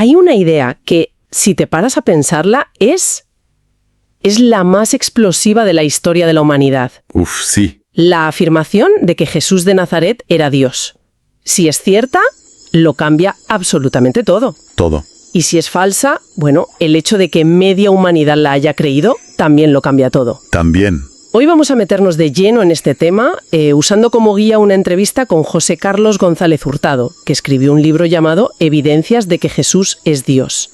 Hay una idea que, si te paras a pensarla, es la más explosiva de la historia de la humanidad. Uf, sí. La afirmación de que Jesús de Nazaret era Dios. Si es cierta, lo cambia absolutamente todo. Todo. Y si es falsa, bueno, el hecho de que media humanidad la haya creído también lo cambia todo. También. Hoy vamos a meternos de lleno en este tema, usando como guía una entrevista con José Carlos González Hurtado, que escribió un libro llamado Evidencias de que Jesús es Dios.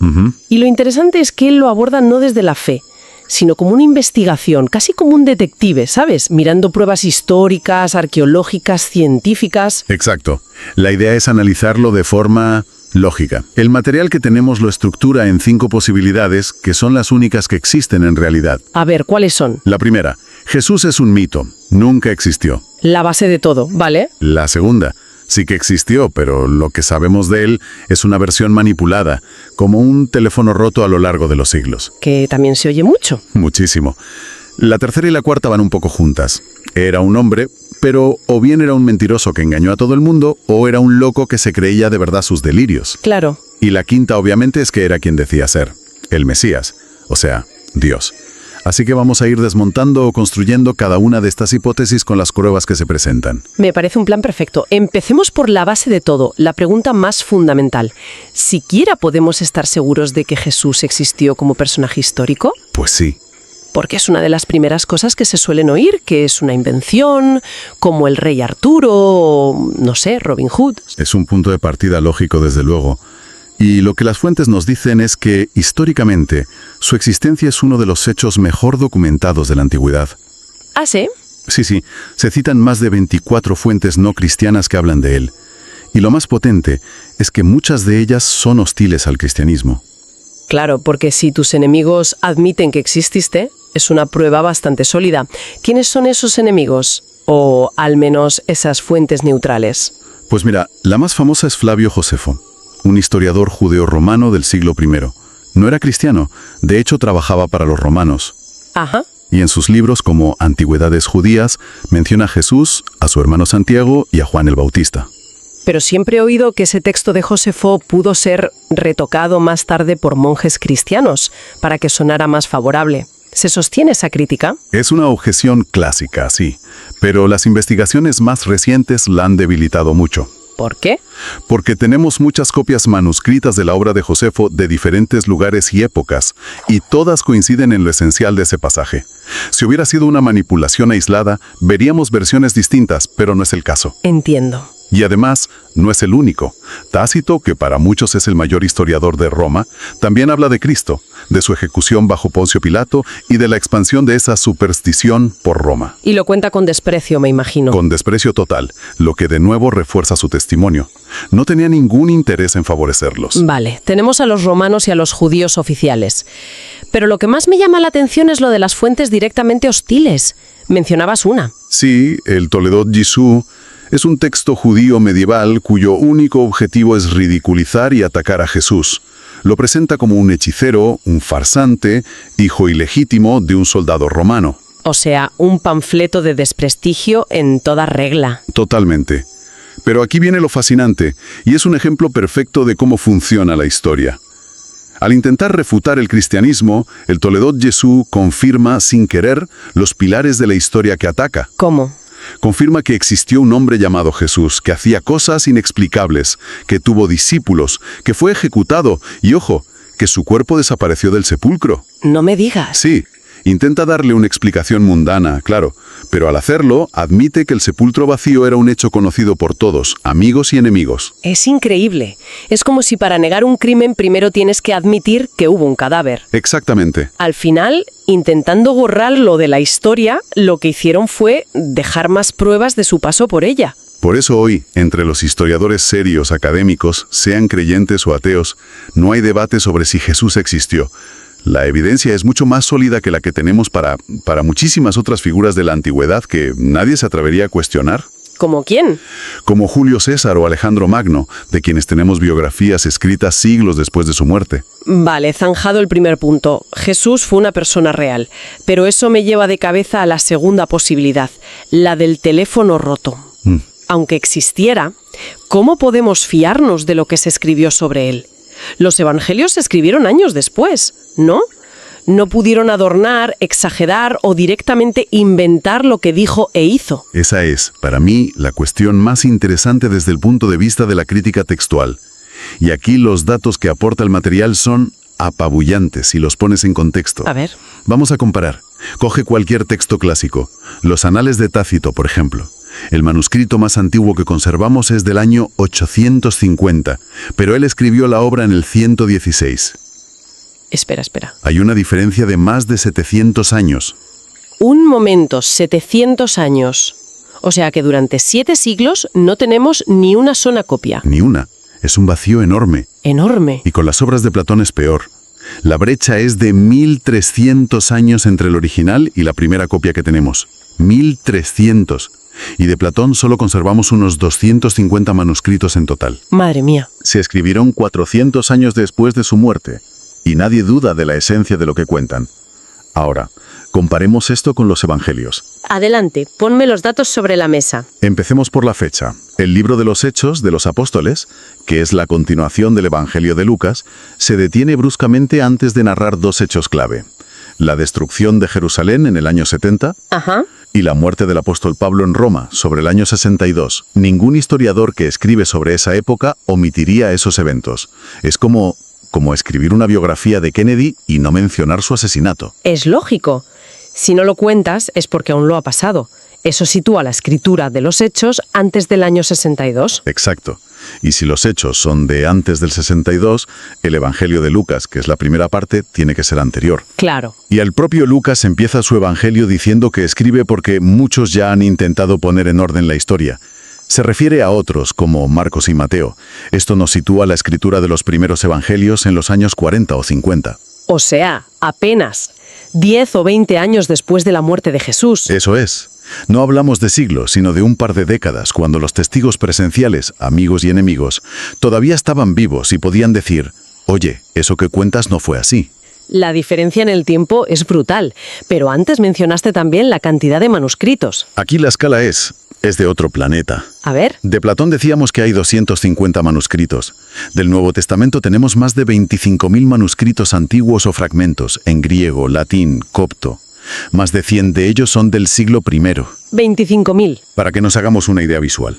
Y lo interesante es que él lo aborda no desde la fe, sino como una investigación, casi como un detective, ¿sabes? Mirando pruebas históricas, arqueológicas, científicas. Exacto. La idea es analizarlo de forma lógica. El material que tenemos lo estructura en 5 posibilidades, que son las únicas que existen en realidad. A ver, ¿cuáles son? La primera, Jesús es un mito, nunca existió. La base de todo, ¿vale? La segunda, sí que existió, pero lo que sabemos de él es una versión manipulada, como un teléfono roto a lo largo de los siglos. Que también se oye mucho. Muchísimo. La tercera y la cuarta van un poco juntas. Era un hombre, pero o bien era un mentiroso que engañó a todo el mundo, o era un loco que se creía de verdad sus delirios. Claro. Y la quinta, obviamente, es que era quien decía ser, el Mesías, o sea, Dios. Así que vamos a ir desmontando o construyendo cada una de estas hipótesis con las pruebas que se presentan. Me parece un plan perfecto. Empecemos por la base de todo, la pregunta más fundamental. ¿Siquiera podemos estar seguros de que Jesús existió como personaje histórico? Pues sí. Porque es una de las primeras cosas que se suelen oír, que es una invención, como el rey Arturo o, no sé, Robin Hood. Es un punto de partida lógico, desde luego. Y lo que las fuentes nos dicen es que, históricamente, su existencia es uno de los hechos mejor documentados de la antigüedad. ¿Ah, sí? Sí. Se citan más de 24 fuentes no cristianas que hablan de él. Y lo más potente es que muchas de ellas son hostiles al cristianismo. Claro, porque si tus enemigos admiten que exististe, es una prueba bastante sólida. ¿Quiénes son esos enemigos? O al menos esas fuentes neutrales. Pues mira, la más famosa es Flavio Josefo, un historiador judeo-romano del siglo I. No era cristiano, de hecho trabajaba para los romanos. Ajá. Y en sus libros como Antigüedades Judías menciona a Jesús, a su hermano Santiago y a Juan el Bautista. Pero siempre he oído que ese texto de Josefo pudo ser retocado más tarde por monjes cristianos para que sonara más favorable. ¿Se sostiene esa crítica? Es una objeción clásica, sí, pero las investigaciones más recientes la han debilitado mucho. ¿Por qué? Porque tenemos muchas copias manuscritas de la obra de Josefo de diferentes lugares y épocas, y todas coinciden en lo esencial de ese pasaje. Si hubiera sido una manipulación aislada, veríamos versiones distintas, pero no es el caso. Entiendo. Y además, no es el único. Tácito, que para muchos es el mayor historiador de Roma, también habla de Cristo, de su ejecución bajo Poncio Pilato y de la expansión de esa superstición por Roma. Y lo cuenta con desprecio, me imagino. Con desprecio total, lo que de nuevo refuerza su testimonio. No tenía ningún interés en favorecerlos. Vale, tenemos a los romanos y a los judíos oficiales. Pero lo que más me llama la atención es lo de las fuentes directamente hostiles. Mencionabas una. Sí, el Toledot Yisú es un texto judío medieval cuyo único objetivo es ridiculizar y atacar a Jesús. Lo presenta como un hechicero, un farsante, hijo ilegítimo de un soldado romano. O sea, un panfleto de desprestigio en toda regla. Totalmente. Pero aquí viene lo fascinante, y es un ejemplo perfecto de cómo funciona la historia. Al intentar refutar el cristianismo, el Toledot Yisú confirma, sin querer, los pilares de la historia que ataca. ¿Cómo? Confirma que existió un hombre llamado Jesús, que hacía cosas inexplicables, que tuvo discípulos, que fue ejecutado, y ojo, que su cuerpo desapareció del sepulcro. No me digas. Sí, intenta darle una explicación mundana, claro, pero al hacerlo, admite que el sepulcro vacío era un hecho conocido por todos, amigos y enemigos. Es increíble. Es como si para negar un crimen primero tienes que admitir que hubo un cadáver. Exactamente. Al final, intentando borrarlo de la historia, lo que hicieron fue dejar más pruebas de su paso por ella. Por eso hoy, entre los historiadores serios académicos, sean creyentes o ateos, no hay debate sobre si Jesús existió. La evidencia es mucho más sólida que la que tenemos para muchísimas otras figuras de la antigüedad que nadie se atrevería a cuestionar. ¿Como quién? Como Julio César o Alejandro Magno, de quienes tenemos biografías escritas siglos después de su muerte. Vale, zanjado el primer punto. Jesús fue una persona real, pero eso me lleva de cabeza a la segunda posibilidad, la del teléfono roto. Aunque existiera, ¿cómo podemos fiarnos de lo que se escribió sobre él? Los evangelios se escribieron años después, ¿no? No pudieron adornar, exagerar o directamente inventar lo que dijo e hizo. Esa es, para mí, la cuestión más interesante desde el punto de vista de la crítica textual. Y aquí los datos que aporta el material son apabullantes si los pones en contexto. A ver. Vamos a comparar. Coge cualquier texto clásico. Los Anales de Tácito, por ejemplo. El manuscrito más antiguo que conservamos es del año 850, pero él escribió la obra en el 116. Espera. Hay una diferencia de más de 700 años. Un momento, 700 años. O sea que durante 7 siglos no tenemos ni una sola copia. Ni una. Es un vacío enorme. Enorme. Y con las obras de Platón es peor. La brecha es de 1300 años entre el original y la primera copia que tenemos. 1300. Y de Platón solo conservamos unos 250 manuscritos en total. Madre mía. Se escribieron 400 años después de su muerte. Y nadie duda de la esencia de lo que cuentan. Ahora, comparemos esto con los evangelios. Adelante, ponme los datos sobre la mesa. Empecemos por la fecha. El libro de los Hechos de los Apóstoles, que es la continuación del Evangelio de Lucas, se detiene bruscamente antes de narrar 2 hechos clave. La destrucción de Jerusalén en el año 70 y la muerte del apóstol Pablo en Roma sobre el año 62. Ningún historiador que escribe sobre esa época omitiría esos eventos. Es como escribir una biografía de Kennedy y no mencionar su asesinato. Es lógico. Si no lo cuentas es porque aún lo ha pasado. Eso sitúa la escritura de los Hechos antes del año 62. Exacto. Y si los Hechos son de antes del 62, el Evangelio de Lucas, que es la primera parte, tiene que ser anterior. Claro. Y el propio Lucas empieza su Evangelio diciendo que escribe porque muchos ya han intentado poner en orden la historia. Se refiere a otros, como Marcos y Mateo. Esto nos sitúa la escritura de los primeros evangelios en los años 40 o 50. O sea, apenas 10 o 20 años después de la muerte de Jesús. Eso es. No hablamos de siglos, sino de un par de décadas, cuando los testigos presenciales, amigos y enemigos, todavía estaban vivos y podían decir, oye, eso que cuentas no fue así. La diferencia en el tiempo es brutal, pero antes mencionaste también la cantidad de manuscritos. Aquí la escala es de otro planeta. A ver. De Platón decíamos que hay 250 manuscritos. Del Nuevo Testamento tenemos más de 25.000 manuscritos antiguos o fragmentos, en griego, latín, copto. Más de 100 de ellos son del siglo I. 25.000. Para que nos hagamos una idea visual.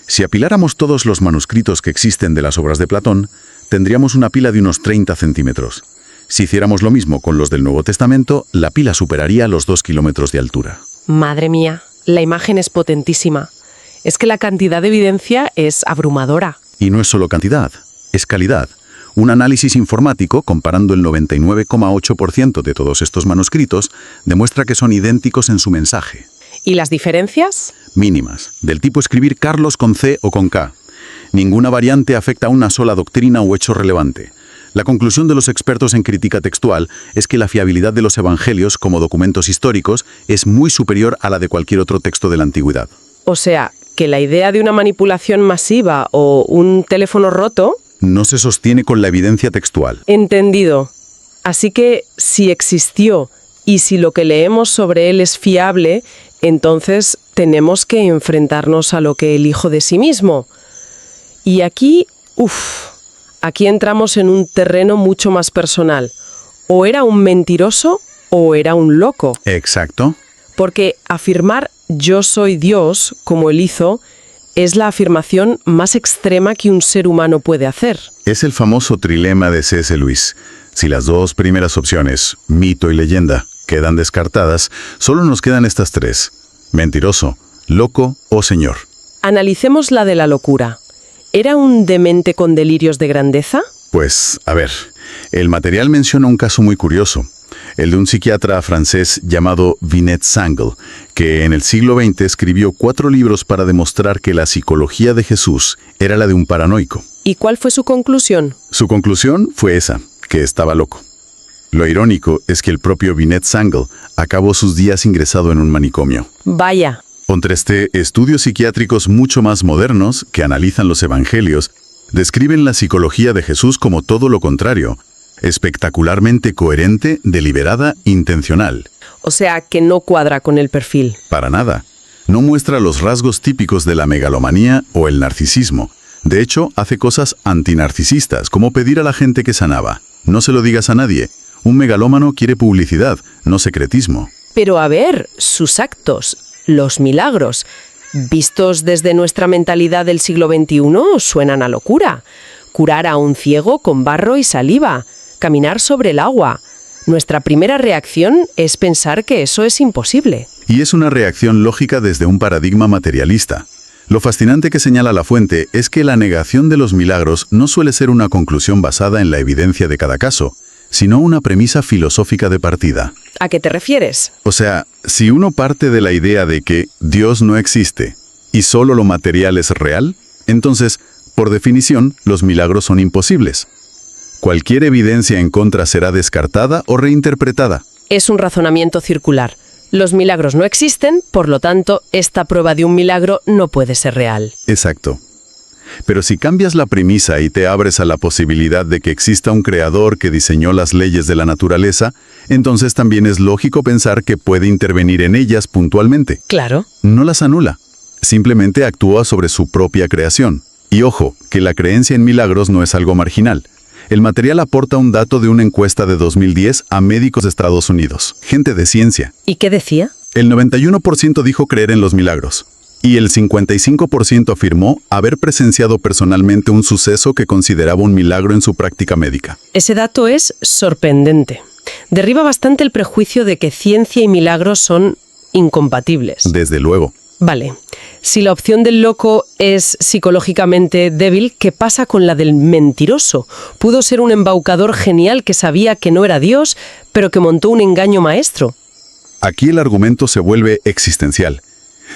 Si apiláramos todos los manuscritos que existen de las obras de Platón, tendríamos una pila de unos 30 centímetros. Si hiciéramos lo mismo con los del Nuevo Testamento, la pila superaría los 2 kilómetros de altura. Madre mía, la imagen es potentísima. Es que la cantidad de evidencia es abrumadora. Y no es solo cantidad, es calidad. Un análisis informático, comparando el 99,8% de todos estos manuscritos, demuestra que son idénticos en su mensaje. ¿Y las diferencias? Mínimas, del tipo escribir Carlos con C o con K. Ninguna variante afecta a una sola doctrina o hecho relevante. La conclusión de los expertos en crítica textual es que la fiabilidad de los evangelios como documentos históricos es muy superior a la de cualquier otro texto de la antigüedad. O sea, que la idea de una manipulación masiva o un teléfono roto no se sostiene con la evidencia textual. Entendido. Así que si existió y si lo que leemos sobre él es fiable, entonces tenemos que enfrentarnos a lo que elijo de sí mismo. Y aquí, aquí entramos en un terreno mucho más personal. O era un mentiroso o era un loco. Exacto. Porque afirmar yo soy Dios, como él hizo, es la afirmación más extrema que un ser humano puede hacer. Es el famoso trilema de C.S. Lewis. Si las 2 primeras opciones, mito y leyenda, quedan descartadas, solo nos quedan estas 3. Mentiroso, loco o señor. Analicemos la de la locura. ¿Era un demente con delirios de grandeza? Pues, a ver, el material menciona un caso muy curioso. El de un psiquiatra francés llamado Vinet Sangle, que en el siglo XX escribió 4 libros para demostrar que la psicología de Jesús era la de un paranoico. ¿Y cuál fue su conclusión? Su conclusión fue esa, que estaba loco. Lo irónico es que el propio Vinet Sangle acabó sus días ingresado en un manicomio. Vaya. Contrasté estudios psiquiátricos mucho más modernos que analizan los evangelios, describen la psicología de Jesús como todo lo contrario, espectacularmente coherente, deliberada, intencional. O sea, que no cuadra con el perfil. Para nada. No muestra los rasgos típicos de la megalomanía o el narcisismo. De hecho, hace cosas antinarcisistas, como pedir a la gente que sanaba. No se lo digas a nadie. Un megalómano quiere publicidad, no secretismo. Pero a ver, sus actos, los milagros, vistos desde nuestra mentalidad del siglo XXI, suenan a locura. Curar a un ciego con barro y saliva, caminar sobre el agua. Nuestra primera reacción es pensar que eso es imposible. Y es una reacción lógica desde un paradigma materialista. Lo fascinante que señala La Fuente es que la negación de los milagros no suele ser una conclusión basada en la evidencia de cada caso, sino una premisa filosófica de partida. ¿A qué te refieres? O sea, si uno parte de la idea de que Dios no existe y solo lo material es real, entonces, por definición, los milagros son imposibles. Cualquier evidencia en contra será descartada o reinterpretada. Es un razonamiento circular. Los milagros no existen, por lo tanto, esta prueba de un milagro no puede ser real. Exacto. Pero si cambias la premisa y te abres a la posibilidad de que exista un creador que diseñó las leyes de la naturaleza, entonces también es lógico pensar que puede intervenir en ellas puntualmente. Claro. No las anula, simplemente actúa sobre su propia creación. Y ojo, que la creencia en milagros no es algo marginal. El material aporta un dato de una encuesta de 2010 a médicos de Estados Unidos, gente de ciencia. ¿Y qué decía? El 91% dijo creer en los milagros. Y el 55% afirmó haber presenciado personalmente un suceso que consideraba un milagro en su práctica médica. Ese dato es sorprendente. Derriba bastante el prejuicio de que ciencia y milagros son incompatibles. Desde luego. Vale. Si la opción del loco es psicológicamente débil, ¿qué pasa con la del mentiroso? Pudo ser un embaucador genial que sabía que no era Dios, pero que montó un engaño maestro. Aquí el argumento se vuelve existencial.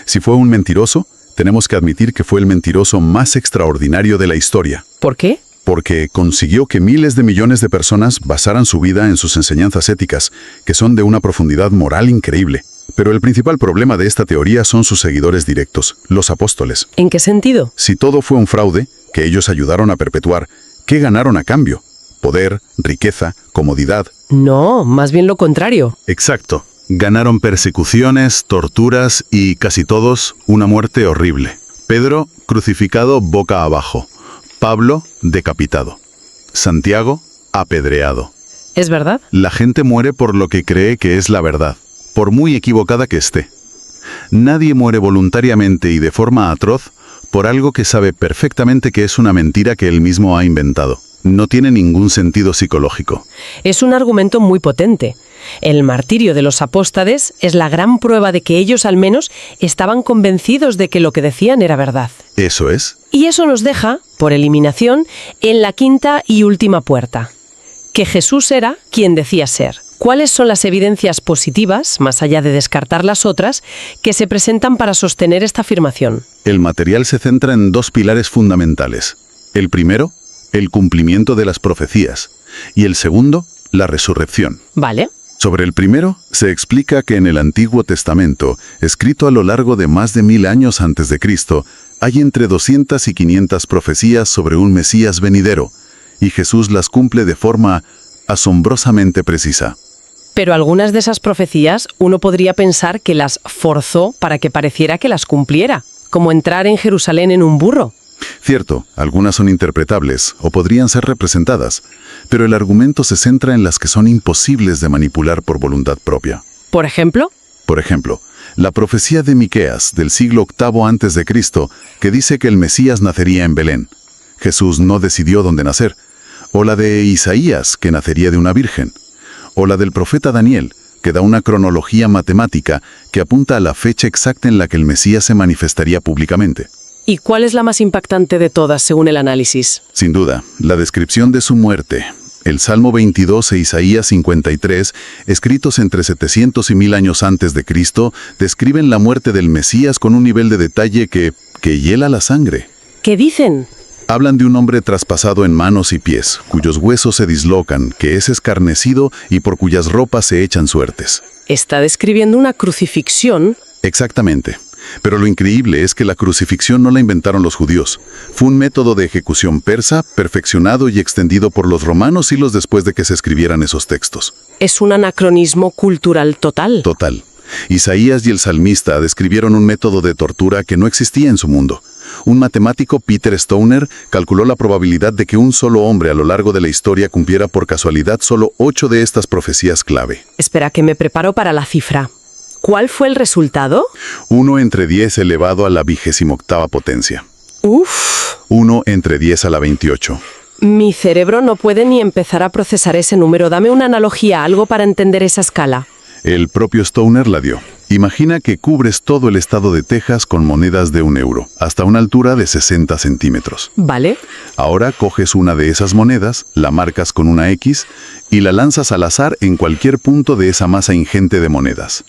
Si fue un mentiroso, tenemos que admitir que fue el mentiroso más extraordinario de la historia. ¿Por qué? Porque consiguió que miles de millones de personas basaran su vida en sus enseñanzas éticas, que son de una profundidad moral increíble. Pero el principal problema de esta teoría son sus seguidores directos, los apóstoles. ¿En qué sentido? Si todo fue un fraude, que ellos ayudaron a perpetuar, ¿qué ganaron a cambio? Poder, riqueza, comodidad. No, más bien lo contrario. Exacto. Ganaron persecuciones, torturas y, casi todos, una muerte horrible. Pedro, crucificado boca abajo. Pablo, decapitado. Santiago, apedreado. ¿Es verdad? La gente muere por lo que cree que es la verdad, por muy equivocada que esté. Nadie muere voluntariamente y de forma atroz por algo que sabe perfectamente que es una mentira que él mismo ha inventado. No tiene ningún sentido psicológico. Es un argumento muy potente. El martirio de los apóstades es la gran prueba de que ellos al menos estaban convencidos de que lo que decían era verdad. Eso es. Y eso nos deja, por eliminación, en la quinta y última puerta. Que Jesús era quien decía ser. ¿Cuáles son las evidencias positivas, más allá de descartar las otras, que se presentan para sostener esta afirmación? El material se centra en dos pilares fundamentales. El primero, el cumplimiento de las profecías. Y el segundo, la resurrección. Vale. Sobre el primero, se explica que en el Antiguo Testamento, escrito a lo largo de más de 1000 años antes de Cristo, hay entre 200 y 500 profecías sobre un Mesías venidero, y Jesús las cumple de forma asombrosamente precisa. Pero algunas de esas profecías uno podría pensar que las forzó para que pareciera que las cumpliera, como entrar en Jerusalén en un burro. Cierto, algunas son interpretables o podrían ser representadas, pero el argumento se centra en las que son imposibles de manipular por voluntad propia. ¿Por ejemplo? Por ejemplo, la profecía de Miqueas del siglo VIII a.C., que dice que el Mesías nacería en Belén. Jesús no decidió dónde nacer. O la de Isaías, que nacería de una virgen. O la del profeta Daniel, que da una cronología matemática que apunta a la fecha exacta en la que el Mesías se manifestaría públicamente. ¿Y cuál es la más impactante de todas, según el análisis? Sin duda, la descripción de su muerte. El Salmo 22 e Isaías 53, escritos entre 700 y 1000 años antes de Cristo, describen la muerte del Mesías con un nivel de detalle que hiela la sangre. ¿Qué dicen? Hablan de un hombre traspasado en manos y pies, cuyos huesos se dislocan, que es escarnecido y por cuyas ropas se echan suertes. Está describiendo una crucifixión. Exactamente. Pero lo increíble es que la crucifixión no la inventaron los judíos. Fue un método de ejecución persa, perfeccionado y extendido por los romanos siglos después de que se escribieran esos textos. Es un anacronismo cultural total. Total. Isaías y el salmista describieron un método de tortura que no existía en su mundo. un matemático, Peter Stoner, calculó la probabilidad de que un solo hombre a lo largo de la historia cumpliera por casualidad solo 8 de estas profecías clave. Espera, que me preparo para la cifra. ¿Cuál fue el resultado? 1 entre 10 elevado a la 28ª potencia. Uf. 1 entre 10 a la 28. Mi cerebro no puede ni empezar a procesar ese número. Dame una analogía, algo para entender esa escala. El propio Stoner la dio. Imagina que cubres todo el estado de Texas con monedas de €1, hasta una altura de 60 centímetros. Vale. Ahora coges una de esas monedas, la marcas con una X y la lanzas al azar en cualquier punto de esa masa ingente de monedas.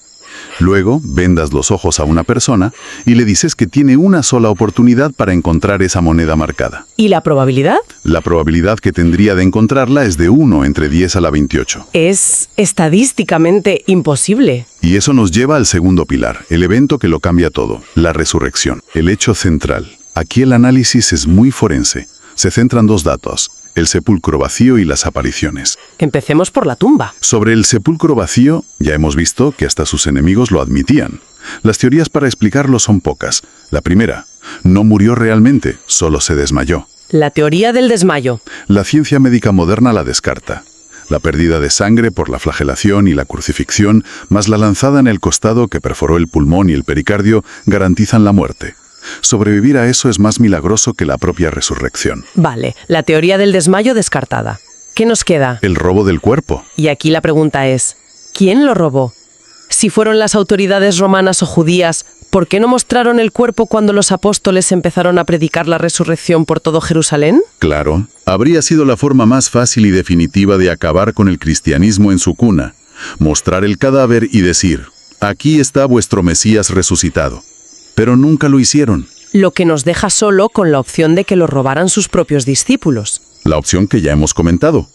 Luego, vendas los ojos a una persona y le dices que tiene una sola oportunidad para encontrar esa moneda marcada. ¿Y la probabilidad? La probabilidad que tendría de encontrarla es de 1 entre 10 a la 28. Es estadísticamente imposible. Y eso nos lleva al segundo pilar, el evento que lo cambia todo, la resurrección, el hecho central. Aquí el análisis es muy forense. Se centran 2 datos, el sepulcro vacío y las apariciones. Empecemos por la tumba. Sobre el sepulcro vacío, ya hemos visto que hasta sus enemigos lo admitían. Las teorías para explicarlo son pocas. La primera, no murió realmente, solo se desmayó. La teoría del desmayo. La ciencia médica moderna la descarta. La pérdida de sangre por la flagelación y la crucifixión, más la lanzada en el costado que perforó el pulmón y el pericardio, garantizan la muerte. Sobrevivir a eso es más milagroso que la propia resurrección. Vale, la teoría del desmayo descartada. ¿Qué nos queda? El robo del cuerpo. Y aquí la pregunta es, ¿quién lo robó? Si fueron las autoridades romanas o judías, ¿por qué no mostraron el cuerpo cuando los apóstoles empezaron a predicar la resurrección por todo Jerusalén? Claro, habría sido la forma más fácil y definitiva de acabar con el cristianismo en su cuna. Mostrar el cadáver y decir, aquí está vuestro Mesías resucitado. Pero nunca lo hicieron. Lo que nos deja solo con la opción de que lo robaran sus propios discípulos. La opción que ya hemos comentado.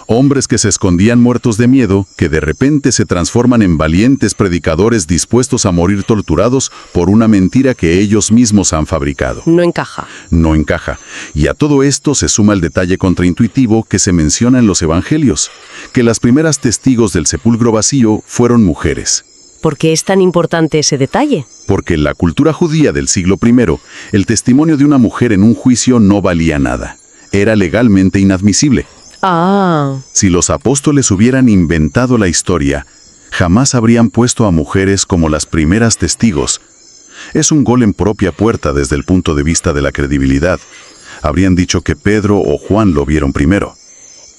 Hombres que se escondían muertos de miedo, que de repente se transforman en valientes predicadores dispuestos a morir torturados por una mentira que ellos mismos han fabricado. No encaja. No encaja. Y a todo esto se suma el detalle contraintuitivo que se menciona en los evangelios, que las primeras testigos del sepulcro vacío fueron mujeres. ¿Por qué es tan importante ese detalle? Porque en la cultura judía del siglo I, el testimonio de una mujer en un juicio no valía nada. Era legalmente inadmisible. Ah. Si los apóstoles hubieran inventado la historia, jamás habrían puesto a mujeres como las primeras testigos. Es un gol en propia puerta desde el punto de vista de la credibilidad. Habrían dicho que Pedro o Juan lo vieron primero.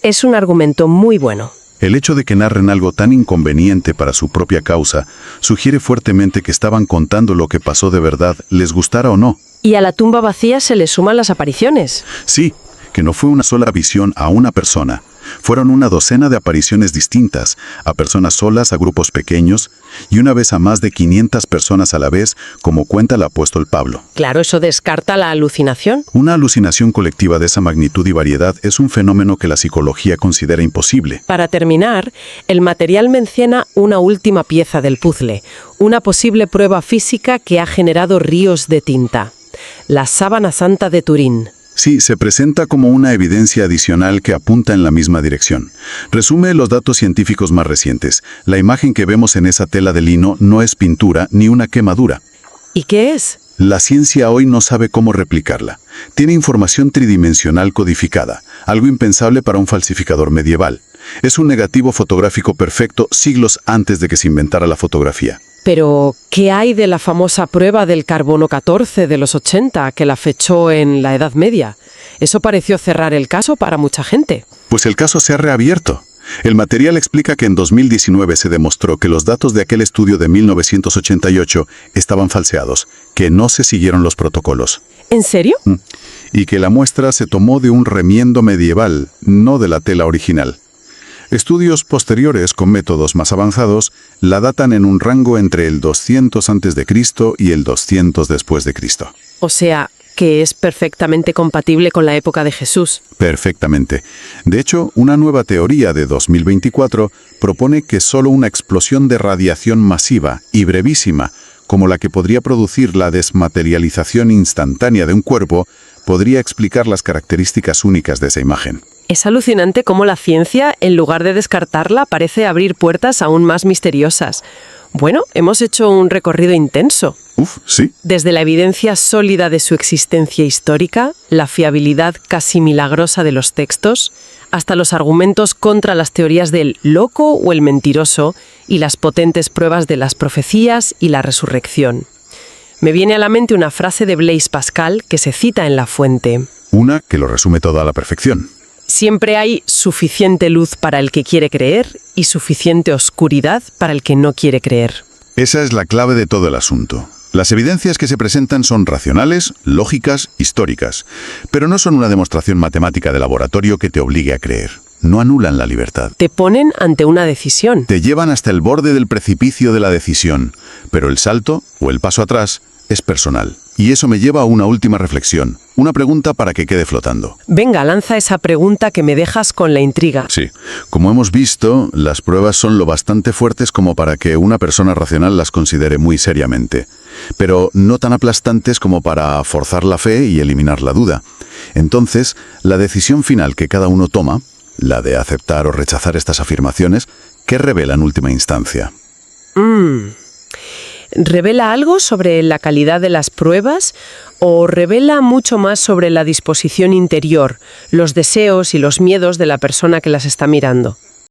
Es un argumento muy bueno. El hecho de que narren algo tan inconveniente para su propia causa sugiere fuertemente que estaban contando lo que pasó de verdad, les gustara o no. Y a la tumba vacía se le suman las apariciones. Sí, que no fue una sola visión a una persona. Fueron una docena de apariciones distintas, a personas solas, a grupos pequeños, y una vez a más de 500 personas a la vez, como cuenta el apóstol Pablo. Claro, eso descarta la alucinación. Una alucinación colectiva de esa magnitud y variedad es un fenómeno que la psicología considera imposible. Para terminar, el material menciona una última pieza del puzzle, una posible prueba física que ha generado ríos de tinta. La sábana santa de Turín. Sí, se presenta como una evidencia adicional que apunta en la misma dirección. Resume los datos científicos más recientes. La imagen que vemos en esa tela de lino no es pintura ni una quemadura. ¿Y qué es? La ciencia hoy no sabe cómo replicarla. Tiene información tridimensional codificada, algo impensable para un falsificador medieval. Es un negativo fotográfico perfecto siglos antes de que se inventara la fotografía. Pero, ¿qué hay de la famosa prueba del carbono 14 de los 80 que la fechó en la Edad Media? Eso pareció cerrar el caso para mucha gente. Pues el caso se ha reabierto. El material explica que en 2019 se demostró que los datos de aquel estudio de 1988 estaban falseados, que no se siguieron los protocolos. ¿En serio? Y que la muestra se tomó de un remiendo medieval, no de la tela original. Estudios posteriores con métodos más avanzados la datan en un rango entre el 200 a.C. y el 200 después de Cristo. O sea, que es perfectamente compatible con la época de Jesús. Perfectamente. De hecho, una nueva teoría de 2024 propone que solo una explosión de radiación masiva y brevísima, como la que podría producir la desmaterialización instantánea de un cuerpo, podría explicar las características únicas de esa imagen. Es alucinante cómo la ciencia, en lugar de descartarla, parece abrir puertas aún más misteriosas. Bueno, hemos hecho un recorrido intenso. Sí. Desde la evidencia sólida de su existencia histórica, la fiabilidad casi milagrosa de los textos, hasta los argumentos contra las teorías del loco o el mentiroso y las potentes pruebas de las profecías y la resurrección. Me viene a la mente una frase de Blaise Pascal que se cita en La Fuente. Una que lo resume todo a la perfección. Siempre hay suficiente luz para el que quiere creer y suficiente oscuridad para el que no quiere creer. Esa es la clave de todo el asunto. Las evidencias que se presentan son racionales, lógicas, históricas, pero no son una demostración matemática de laboratorio que te obligue a creer. No anulan la libertad. Te ponen ante una decisión. Te llevan hasta el borde del precipicio de la decisión, pero el salto o el paso atrás es personal. Y eso me lleva a una última reflexión, una pregunta para que quede flotando. Venga, lanza esa pregunta que me dejas con la intriga. Sí, como hemos visto, las pruebas son lo bastante fuertes como para que una persona racional las considere muy seriamente, pero no tan aplastantes como para forzar la fe y eliminar la duda. Entonces, la decisión final que cada uno toma, la de aceptar o rechazar estas afirmaciones, ¿qué revela en última instancia? ¿Revela algo sobre la calidad de las pruebas o revela mucho más sobre la disposición interior, los deseos y los miedos de la persona que las está mirando?